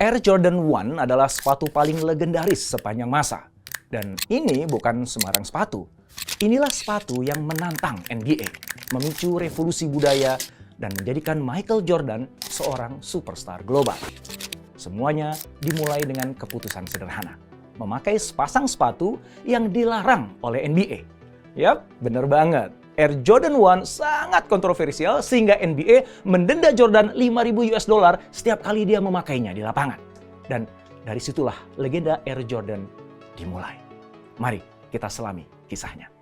Air Jordan 1 adalah sepatu paling legendaris sepanjang masa. Dan ini bukan sembarang sepatu. Inilah sepatu yang menantang NBA, memicu revolusi budaya, dan menjadikan Michael Jordan seorang superstar global. Semuanya dimulai dengan keputusan sederhana, memakai sepasang sepatu yang dilarang oleh NBA. Yap, bener banget. Air Jordan 1 sangat kontroversial sehingga NBA mendenda Jordan $5.000 setiap kali dia memakainya di lapangan. Dan dari situlah legenda Air Jordan dimulai. Mari kita selami kisahnya.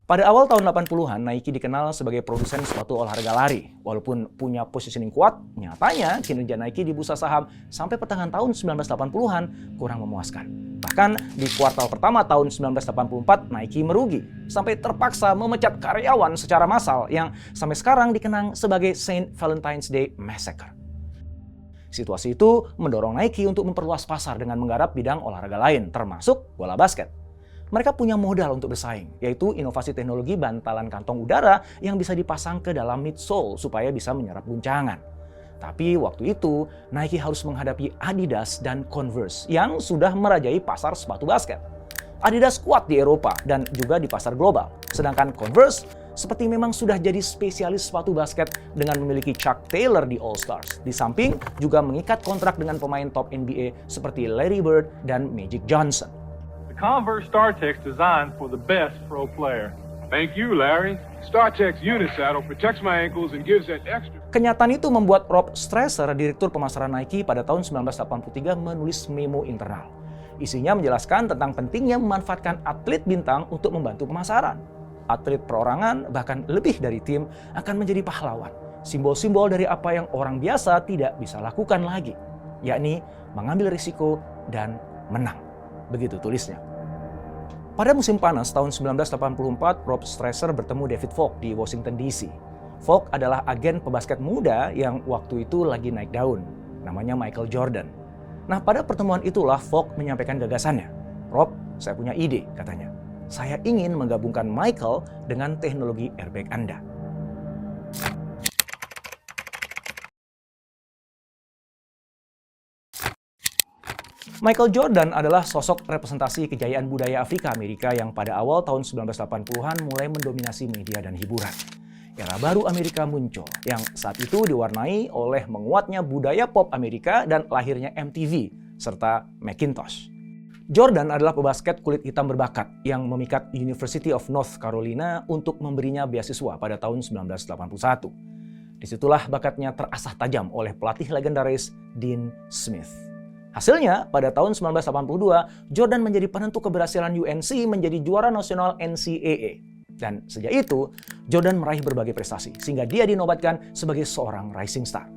Pada awal tahun 80-an, Nike dikenal sebagai produsen sepatu olahraga lari. Walaupun punya positioning kuat, nyatanya kinerja Nike di bursa saham sampai pertengahan tahun 1980-an kurang memuaskan. Bahkan di kuartal pertama tahun 1984, Nike merugi sampai terpaksa memecat karyawan secara massal yang sampai sekarang dikenang sebagai Saint Valentine's Day Massacre. Situasi itu mendorong Nike untuk memperluas pasar dengan menggarap bidang olahraga lain, termasuk bola basket. Mereka punya modal untuk bersaing, yaitu inovasi teknologi bantalan kantong udara yang bisa dipasang ke dalam midsole supaya bisa menyerap guncangan. Tapi waktu itu, Nike harus menghadapi Adidas dan Converse yang sudah merajai pasar sepatu basket. Adidas kuat di Eropa dan juga di pasar global, sedangkan Converse seperti memang sudah jadi spesialis sepatu basket dengan memiliki Chuck Taylor di All Stars. Di samping juga mengikat kontrak dengan pemain top NBA seperti Larry Bird dan Magic Johnson. Converse StarTech designed for the best pro player. Thank you, Larry. StarTech's Unisaddle protects my ankles and gives that extra. Kenyataan itu membuat Rob Stresser, direktur pemasaran Nike pada tahun 1983, menulis memo internal. Isinya menjelaskan tentang pentingnya memanfaatkan atlet bintang untuk membantu pemasaran. Atlet perorangan, bahkan lebih dari tim, akan menjadi pahlawan. Simbol-simbol dari apa yang orang biasa tidak bisa lakukan lagi, yakni mengambil risiko dan menang. Begitu tulisnya. Pada musim panas tahun 1984, Rob Stresser bertemu David Falk di Washington DC. Falk adalah agen pebasket muda yang waktu itu lagi naik daun, namanya Michael Jordan. Nah, pada pertemuan itulah Falk menyampaikan gagasannya. "Rob, saya punya ide," katanya. "Saya ingin menggabungkan Michael dengan teknologi airbag Anda." Michael Jordan adalah sosok representasi kejayaan budaya Afrika Amerika yang pada awal tahun 1980-an mulai mendominasi media dan hiburan. Era baru Amerika muncul, yang saat itu diwarnai oleh menguatnya budaya pop Amerika dan lahirnya MTV, serta Macintosh. Jordan adalah pebasket kulit hitam berbakat yang memikat University of North Carolina untuk memberinya beasiswa pada tahun 1981. Disitulah bakatnya terasah tajam oleh pelatih legendaris Dean Smith. Hasilnya, pada tahun 1982, Jordan menjadi penentu keberhasilan UNC menjadi juara nasional NCAA. Dan sejak itu, Jordan meraih berbagai prestasi, sehingga dia dinobatkan sebagai seorang rising star.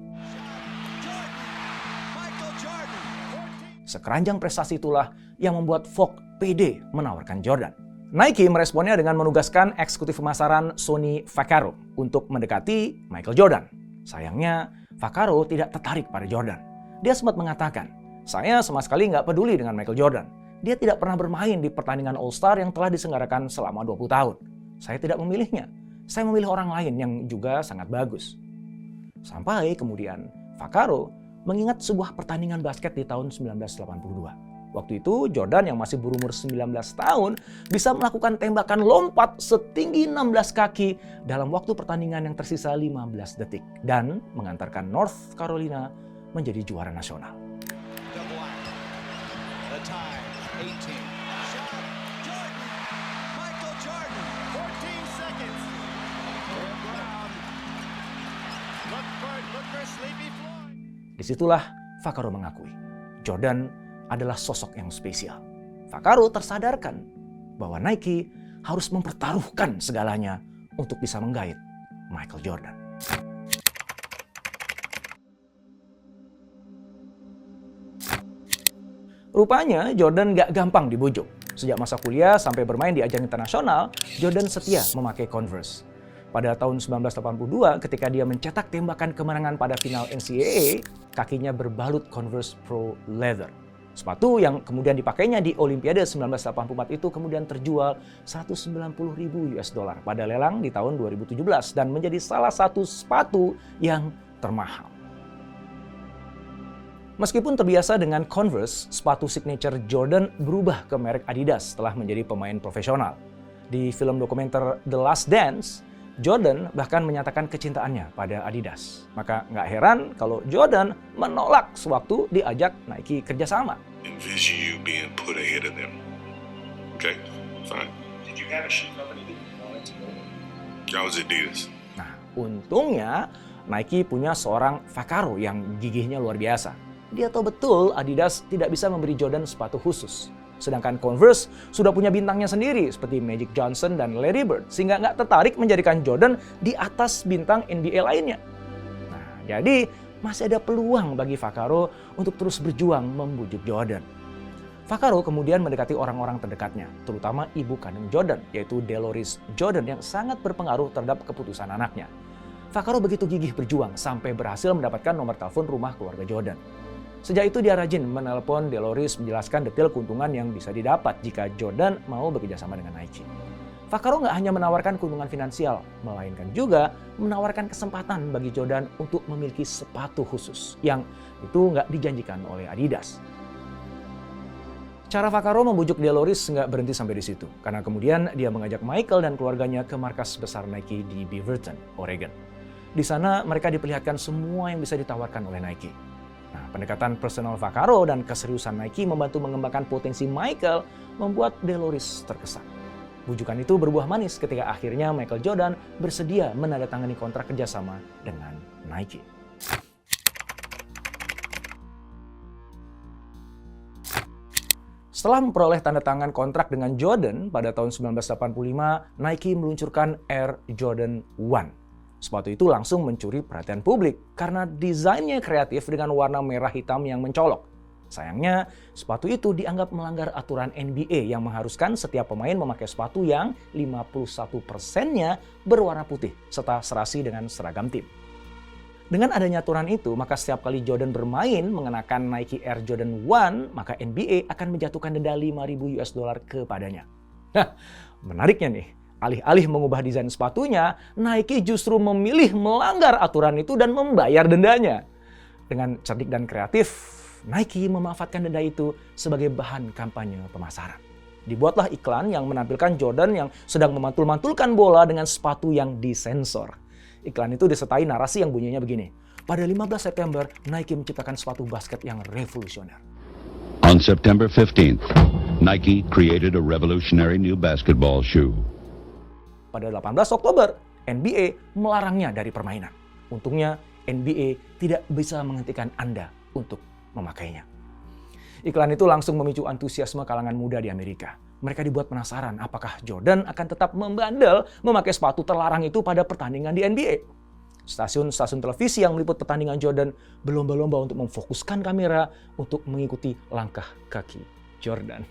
Sekeranjang prestasi itulah yang membuat Falk pede menawarkan Jordan. Nike meresponnya dengan menugaskan eksekutif pemasaran Sonny Vaccaro untuk mendekati Michael Jordan. Sayangnya, Vaccaro tidak tertarik pada Jordan. Dia sempat mengatakan, "Saya sama sekali nggak peduli dengan Michael Jordan. Dia tidak pernah bermain di pertandingan All-Star yang telah diselenggarakan selama 20 tahun. Saya tidak memilihnya. Saya memilih orang lain yang juga sangat bagus." Sampai kemudian, Vaccaro mengingat sebuah pertandingan basket di tahun 1982. Waktu itu, Jordan yang masih berumur 19 tahun bisa melakukan tembakan lompat setinggi 16 kaki dalam waktu pertandingan yang tersisa 15 detik dan mengantarkan North Carolina menjadi juara nasional. Time, 18. Shot, Jordan, Michael Jordan, 14 seconds. Look for Sleepy Floyd. Disitulah Vaccaro mengakui, Jordan adalah sosok yang spesial. Vaccaro tersadarkan bahwa Nike harus mempertaruhkan segalanya untuk bisa menggait Michael Jordan. Rupanya Jordan gak gampang dibujuk. Sejak masa kuliah sampai bermain di ajang internasional, Jordan setia memakai Converse. Pada tahun 1982, ketika dia mencetak tembakan kemenangan pada final NCAA, kakinya berbalut Converse Pro Leather. Sepatu yang kemudian dipakainya di Olimpiade 1984 itu kemudian terjual 190.000 US dollar pada lelang di tahun 2017 dan menjadi salah satu sepatu yang termahal. Meskipun terbiasa dengan Converse, sepatu signature Jordan berubah ke merek Adidas setelah menjadi pemain profesional. Di film dokumenter The Last Dance, Jordan bahkan menyatakan kecintaannya pada Adidas. Maka nggak heran kalau Jordan menolak sewaktu diajak Nike kerjasama. Envision you being put ahead of them. Okay, fine. Did you have a shoe company that you wanted to go with? That was Adidas. Nah, untungnya Nike punya seorang Vaccaro yang gigihnya luar biasa. Dia tahu betul Adidas tidak bisa memberi Jordan sepatu khusus. Sedangkan Converse sudah punya bintangnya sendiri seperti Magic Johnson dan Larry Bird, sehingga nggak tertarik menjadikan Jordan di atas bintang NBA lainnya. Nah, jadi masih ada peluang bagi Vaccaro untuk terus berjuang membujuk Jordan. Vaccaro kemudian mendekati orang-orang terdekatnya, terutama ibu kandung Jordan, yaitu Delores Jordan yang sangat berpengaruh terhadap keputusan anaknya. Vaccaro begitu gigih berjuang sampai berhasil mendapatkan nomor telepon rumah keluarga Jordan. Sejak itu dia rajin menelpon Delores menjelaskan detail keuntungan yang bisa didapat jika Jordan mau bekerjasama dengan Nike. Vaccaro nggak hanya menawarkan keuntungan finansial, melainkan juga menawarkan kesempatan bagi Jordan untuk memiliki sepatu khusus yang itu nggak dijanjikan oleh Adidas. Cara Vaccaro membujuk Delores nggak berhenti sampai di situ, karena kemudian dia mengajak Michael dan keluarganya ke markas besar Nike di Beaverton, Oregon. Di sana mereka diperlihatkan semua yang bisa ditawarkan oleh Nike. Nah, pendekatan personal Vaccaro dan keseriusan Nike membantu mengembangkan potensi Michael membuat Delores terkesan. Bujukan itu berbuah manis ketika akhirnya Michael Jordan bersedia menandatangani kontrak kerjasama dengan Nike. Setelah memperoleh tanda tangan kontrak dengan Jordan pada tahun 1985, Nike meluncurkan Air Jordan 1. Sepatu itu langsung mencuri perhatian publik karena desainnya kreatif dengan warna merah hitam yang mencolok. Sayangnya, sepatu itu dianggap melanggar aturan NBA yang mengharuskan setiap pemain memakai sepatu yang 51%-nya berwarna putih serta serasi dengan seragam tim. Dengan adanya aturan itu, maka setiap kali Jordan bermain mengenakan Nike Air Jordan 1, maka NBA akan menjatuhkan denda 5.000 US dollar kepadanya. Nah, menariknya nih. Alih-alih mengubah desain sepatunya, Nike justru memilih melanggar aturan itu dan membayar dendanya. Dengan cerdik dan kreatif, Nike memanfaatkan denda itu sebagai bahan kampanye pemasaran. Dibuatlah iklan yang menampilkan Jordan yang sedang memantul-mantulkan bola dengan sepatu yang disensor. Iklan itu disertai narasi yang bunyinya begini. Pada 15 September, Nike menciptakan sepatu basket yang revolusioner. On September 15th, Nike created a revolutionary new basketball shoe. Pada 18 Oktober, NBA melarangnya dari permainan. Untungnya, NBA tidak bisa menghentikan Anda untuk memakainya. Iklan itu langsung memicu antusiasme kalangan muda di Amerika. Mereka dibuat penasaran apakah Jordan akan tetap membandel memakai sepatu terlarang itu pada pertandingan di NBA. Stasiun-stasiun televisi yang meliput pertandingan Jordan berlomba-lomba untuk memfokuskan kamera untuk mengikuti langkah kaki Jordan.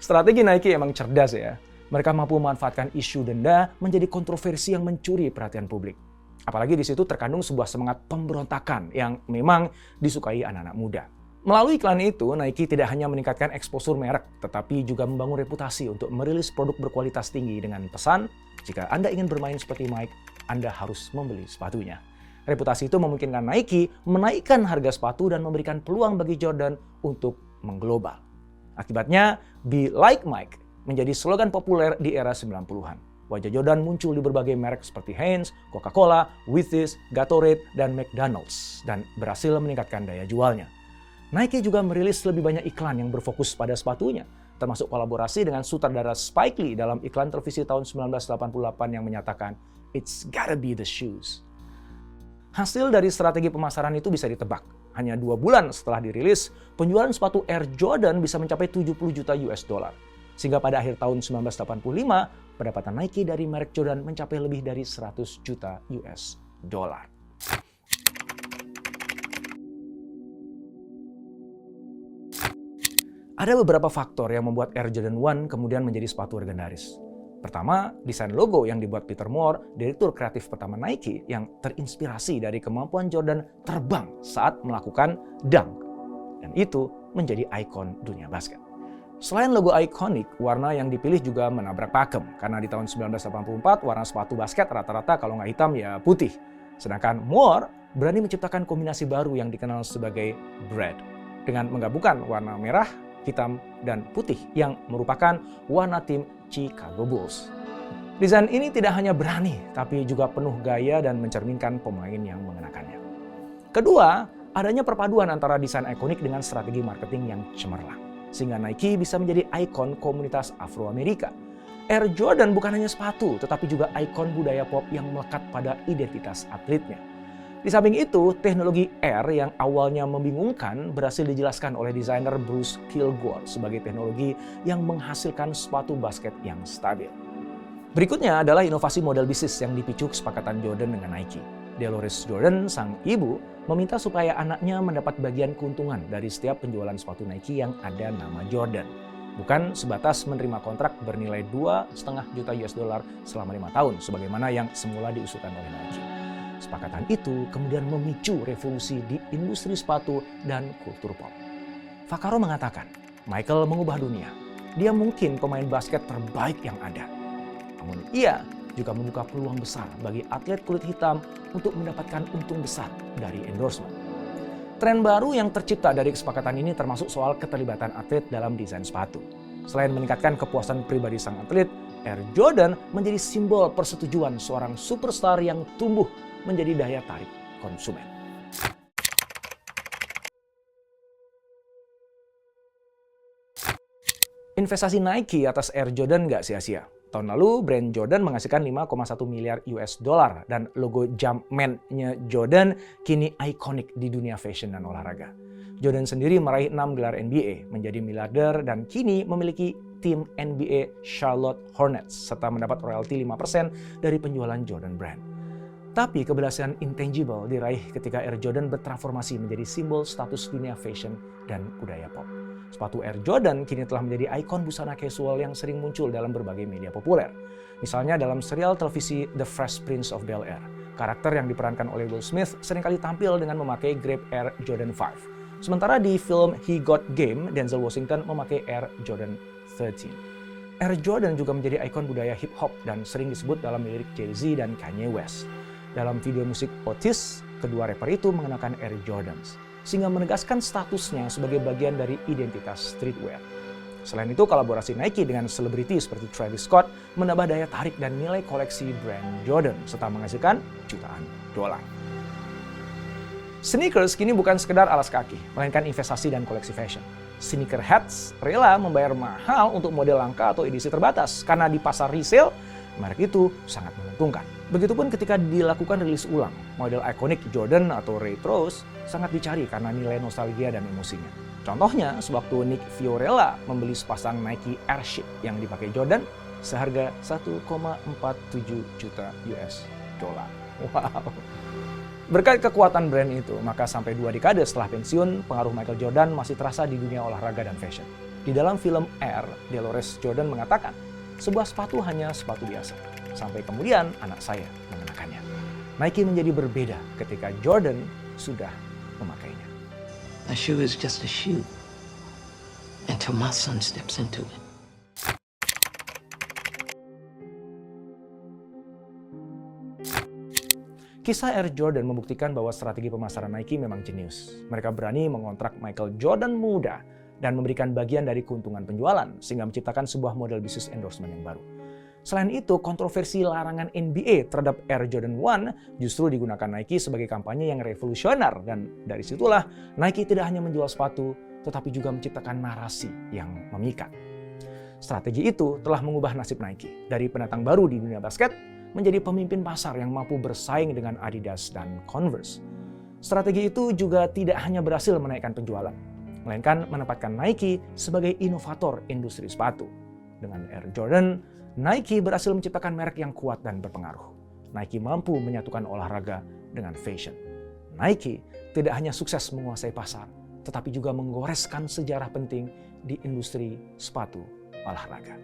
Strategi Nike emang cerdas ya. Mereka mampu memanfaatkan isu denda menjadi kontroversi yang mencuri perhatian publik. Apalagi di situ terkandung sebuah semangat pemberontakan yang memang disukai anak-anak muda. Melalui iklan itu, Nike tidak hanya meningkatkan eksposur merek, tetapi juga membangun reputasi untuk merilis produk berkualitas tinggi dengan pesan, jika Anda ingin bermain seperti Mike, Anda harus membeli sepatunya. Reputasi itu memungkinkan Nike menaikkan harga sepatu dan memberikan peluang bagi Jordan untuk mengglobal. Akibatnya, Be Like Mike menjadi slogan populer di era 90-an. Wajah Jordan muncul di berbagai merek seperti Heinz, Coca-Cola, Wheaties, Gatorade, dan McDonald's, dan berhasil meningkatkan daya jualnya. Nike juga merilis lebih banyak iklan yang berfokus pada sepatunya, termasuk kolaborasi dengan sutradara Spike Lee dalam iklan televisi tahun 1988 yang menyatakan, "It's gotta be the shoes." Hasil dari strategi pemasaran itu bisa ditebak. Hanya 2 bulan setelah dirilis, penjualan sepatu Air Jordan bisa mencapai 70 juta US dollar. Sehingga pada akhir tahun 1985, pendapatan Nike dari merek Jordan mencapai lebih dari 100 juta US dollar. Ada beberapa faktor yang membuat Air Jordan 1 kemudian menjadi sepatu legendaris. Pertama, desain logo yang dibuat Peter Moore, direktur kreatif pertama Nike, yang terinspirasi dari kemampuan Jordan terbang saat melakukan dunk. Dan itu menjadi ikon dunia basket. Selain logo ikonik, warna yang dipilih juga menabrak pakem. Karena di tahun 1984, warna sepatu basket rata-rata kalau nggak hitam ya putih. Sedangkan Moore berani menciptakan kombinasi baru yang dikenal sebagai Bread. Dengan menggabungkan warna merah, hitam, dan putih yang merupakan warna tim Chicago Bulls. Desain ini tidak hanya berani, tapi juga penuh gaya dan mencerminkan pemain yang mengenakannya. Kedua, adanya perpaduan antara desain ikonik dengan strategi marketing yang cemerlang. Sehingga Nike bisa menjadi ikon komunitas Afro-Amerika. Air Jordan bukan hanya sepatu, tetapi juga ikon budaya pop yang melekat pada identitas atletnya. Di samping itu, teknologi Air yang awalnya membingungkan berhasil dijelaskan oleh desainer Bruce Kilgore sebagai teknologi yang menghasilkan sepatu basket yang stabil. Berikutnya adalah inovasi model bisnis yang dipicu kesepakatan Jordan dengan Nike. Dolores Jordan, sang ibu, meminta supaya anaknya mendapat bagian keuntungan dari setiap penjualan sepatu Nike yang ada nama Jordan. Bukan sebatas menerima kontrak bernilai $2,5 juta selama 5 tahun, sebagaimana yang semula diusulkan oleh Nike. Kesepakatan itu kemudian memicu revolusi di industri sepatu dan kultur pop. Vaccaro mengatakan, Michael mengubah dunia. Dia mungkin pemain basket terbaik yang ada. Namun ia juga membuka peluang besar bagi atlet kulit hitam untuk mendapatkan untung besar dari endorsement. Tren baru yang tercipta dari kesepakatan ini termasuk soal keterlibatan atlet dalam desain sepatu. Selain meningkatkan kepuasan pribadi sang atlet, Air Jordan menjadi simbol persetujuan seorang superstar yang tumbuh menjadi daya tarik konsumen. Investasi Nike atas Air Jordan nggak sia-sia. Tahun lalu, brand Jordan menghasilkan $5,1 miliar dan logo Jumpman-nya Jordan kini ikonik di dunia fashion dan olahraga. Jordan sendiri meraih 6 gelar NBA, menjadi miliarder dan kini memiliki tim NBA Charlotte Hornets serta mendapat royalti 5% dari penjualan Jordan Brand. Tapi keberhasilan intangible diraih ketika Air Jordan bertransformasi menjadi simbol status dunia fashion dan budaya pop. Sepatu Air Jordan kini telah menjadi ikon busana casual yang sering muncul dalam berbagai media populer. Misalnya dalam serial televisi The Fresh Prince of Bel-Air, karakter yang diperankan oleh Will Smith seringkali tampil dengan memakai Grape Air Jordan 5. Sementara di film He Got Game, Denzel Washington memakai Air Jordan 13. Air Jordan juga menjadi ikon budaya hip-hop dan sering disebut dalam lirik Jay-Z dan Kanye West. Dalam video musik Otis, kedua rapper itu mengenakan Air Jordans, sehingga menegaskan statusnya sebagai bagian dari identitas streetwear. Selain itu, kolaborasi Nike dengan selebriti seperti Travis Scott menambah daya tarik dan nilai koleksi brand Jordan, serta menghasilkan jutaan dolar. Sneakers kini bukan sekedar alas kaki, melainkan investasi dan koleksi fashion. Sneakerheads rela membayar mahal untuk model langka atau edisi terbatas, karena di pasar resale, merek itu sangat menguntungkan. Begitupun ketika dilakukan rilis ulang, model ikonik Jordan atau Retros sangat dicari karena nilai nostalgia dan emosinya. Contohnya, sewaktu Nick Fiorella membeli sepasang Nike Airship yang dipakai Jordan seharga $1,47 juta. Wow. Berkat kekuatan brand itu, maka sampai 2 dekade setelah pensiun, pengaruh Michael Jordan masih terasa di dunia olahraga dan fashion. Di dalam film Air, Dolores Jordan mengatakan, sebuah sepatu hanya sepatu biasa. Sampai kemudian anak saya mengenakannya. Nike menjadi berbeda ketika Jordan sudah memakainya. A shoe is just a shoe until my son steps into it. Kisah Air Jordan membuktikan bahwa strategi pemasaran Nike memang jenius. Mereka berani mengontrak Michael Jordan muda dan memberikan bagian dari keuntungan penjualan sehingga menciptakan sebuah model bisnis endorsement yang baru. Selain itu, kontroversi larangan NBA terhadap Air Jordan 1 justru digunakan Nike sebagai kampanye yang revolusioner, dan dari situlah Nike tidak hanya menjual sepatu, tetapi juga menciptakan narasi yang memikat. Strategi itu telah mengubah nasib Nike dari pendatang baru di dunia basket menjadi pemimpin pasar yang mampu bersaing dengan Adidas dan Converse. Strategi itu juga tidak hanya berhasil menaikkan penjualan, melainkan menempatkan Nike sebagai inovator industri sepatu. Dengan Air Jordan, Nike berhasil menciptakan merek yang kuat dan berpengaruh. Nike mampu menyatukan olahraga dengan fashion. Nike tidak hanya sukses menguasai pasar, tetapi juga menggoreskan sejarah penting di industri sepatu olahraga.